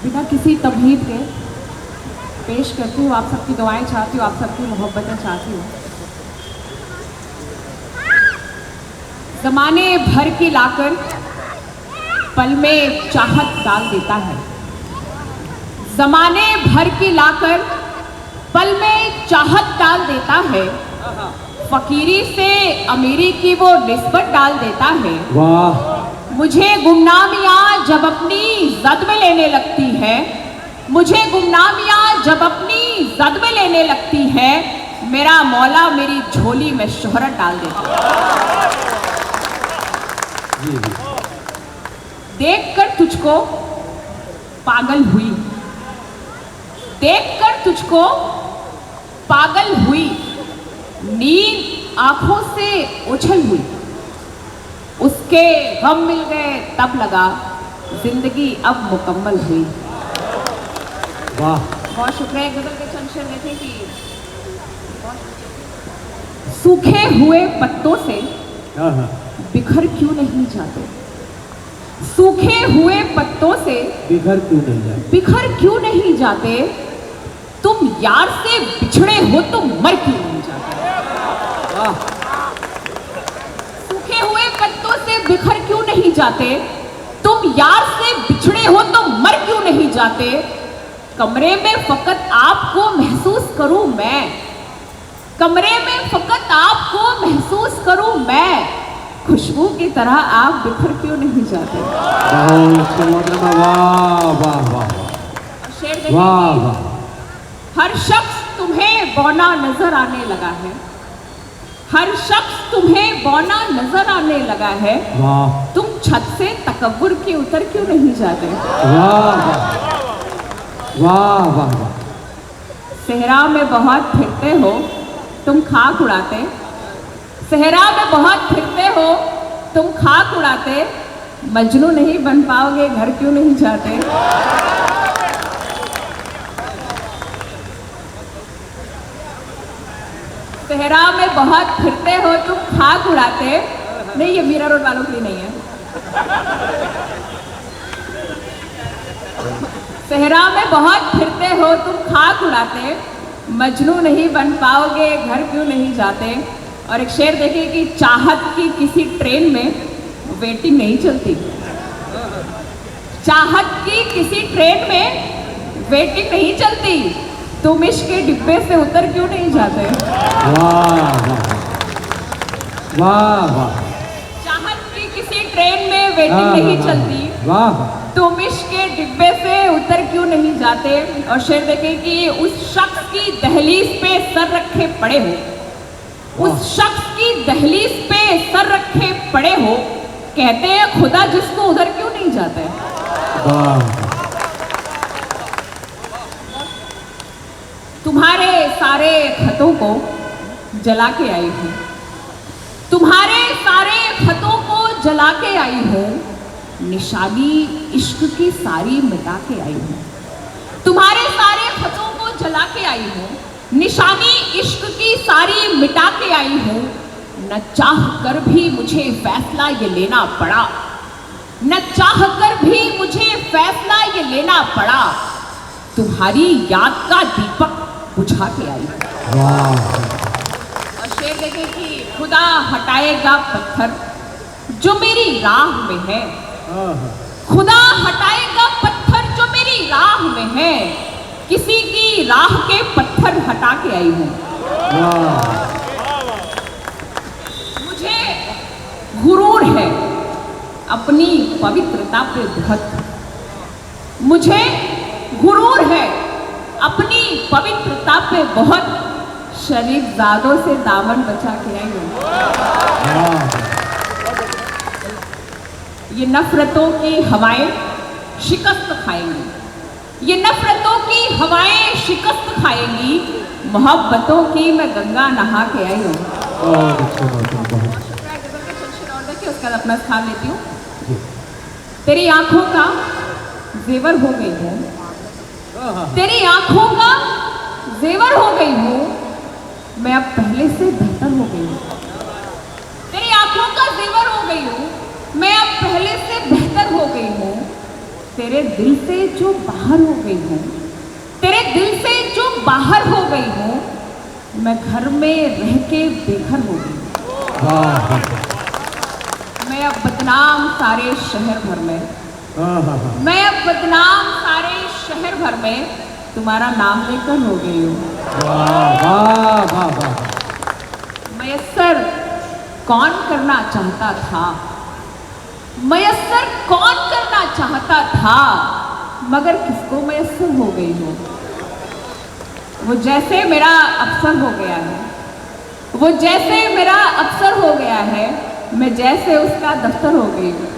बिना किसी तमहीद के पेश करती हूँ, आप सबकी दुआएं चाहती हूँ, आप सबकी मोहब्बतें चाहती हूँ। ज़माने भर की लाकर पल में चाहत डाल देता है। ज़माने भर की लाकर पल में चाहत डाल देता है। फकीरी से अमीरी की वो निस्बत डाल देता है। वाह। मुझे गुमनामियाँ जब अपनी जद में लेने लगती है, मुझे गुमनामियाँ जब अपनी जद में लेने लगती है, मेरा मौला मेरी झोली में शोहरत डाल देता है। देखकर तुझको पागल हुई, देखकर तुझको पागल हुई, नींद आंखों से उछल हुई, उसके गम मिल गए तब लगा जिंदगी अब मुकम्मल हुई। वाह। बहुत शुक्रिया। गजल के चंद शेर देखे कि सूखे हुए पत्तों से बिखर क्यों नहीं जाते, सूखे हुए पत्तों से बिखर क्यों नहीं जाते, बिखर क्यों नहीं जाते, तुम यार से बिछड़े हो तो मर क्यों नहीं जाते। सूखे हुए पत्तों से बिखर क्यों नहीं जाते, तुम यार से बिछड़े हो तो मर क्यों नहीं जाते। कमरे में फकत आपको महसूस करूं मैं, कमरे में फकत आपको महसूस करूं मैं, खुशबू की तरह आप बिखर क्यों नहीं जाते। वाह वाह वाह। शेर देखिए, वाह वाह। हर शख्स तुम्हें बौना नजर आने लगा है, हर शख्स तुम्हें बौना नजर आने लगा है। वाह। तुम छत से तकब्बुर के उतर क्यों नहीं जाते। वाह वाह वाह वाह। सहरा में बहुत फिरते हो तुम खाक उड़ाते, सहरा में बहुत फिरते हो तुम खाक उड़ाते, मजनू नहीं बन पाओगे घर क्यों नहीं जाते। सहरा में बहुत फिरते हो तुम खाक उड़ाते, नहीं ये मीरा रोड वालों के लिए नहीं है। सहरा में बहुत फिरते हो तुम खाक उड़ाते, मजनू नहीं बन पाओगे घर क्यों नहीं जाते। और एक शेर देखिए कि चाहत की किसी ट्रेन में वेटिंग नहीं चलती, चाहत की किसी ट्रेन में वेटिंग नहीं चलती, तुम इश्क के डिब्बे से उतर क्यों नहीं जाते। वाह वाह वाह। चाहत की किसी ट्रेन में वेटिंग नहीं चलती, वाह, तुम इश्क के डिब्बे से उतर क्यों नहीं जाते। और शेर देखें कि उस शख्स की दहलीज पे सर रखे पड़े हो, उस शख्स की दहलीज पे सर रखे पड़े हो, कहते हैं खुदा जिसको उधर क्यों नहीं जाते। तुम्हारे सारे खतों को जला के आई हूँ, तुम्हारे सारे खतों को जला के आई हूँ, निशानी इश्क की सारी मिटा के आई हूँ। तुम्हारे सारे खतों को जला के आई हूँ, निशानी इश्क की सारी मिटा के आई हूँ। न चाह कर भी मुझे फैसला ये लेना पड़ा, न चाह कर भी मुझे फैसला ये लेना पड़ा, तुम्हारी याद का दीपक बुझा के आई हूँ। और शेर देखें कि खुदा हटाएगा पत्थर जो मेरी राह में है, खुदा हटाएगा पत्थर जो मेरी राह में है, किसी की राह के पत्थर हटा के आई हूँ। मुझे गुरूर है अपनी पवित्रता पे बहुत, मुझे गुरूर है अपनी पवित्रता पे बहुत, शरीफजादों से दामन बचा के आई हूँ। ये नफरतों की हवाएं शिकस्त खाएंगी, ये नफरतों की हवाएं शिकस्त खाएंगी, मोहब्बतों की मैं गंगा नहा के आई हूँ। उसका अपना स्थान लेती हूँ। तेरी आंखों का जेवर हो गई हूँ, तेरी आंखों का जेवर हो गई हूँ, मैं अब पहले से बेहतर हो गई हूँ। तेरी आंखों का जेवर हो गई हूँ, मैं अब पहले से बेहतर हो गई हूँ। तेरे दिल से जो बाहर हो गई हूँ, तेरे दिल से जो बाहर हो गई हूँ, मैं घर में रह के बेघर हो गई हूँ। वाह वाह मैं अब बदनाम सारे शहर भर में, वाह मैं अब बदनाम सारे शहर भर में तुम्हारा नाम लेकर हो गई हूँ। वाह वाह वाह मयस्सर कौन करना चाहता था, मयस्सर कौन करना चाहता था, मगर किसको मयस्सर हो गई हो। वो जैसे मेरा अफसर हो गया है, वो जैसे मेरा अफसर हो गया है, मैं जैसे उसका दफ्तर हो गई हूँ।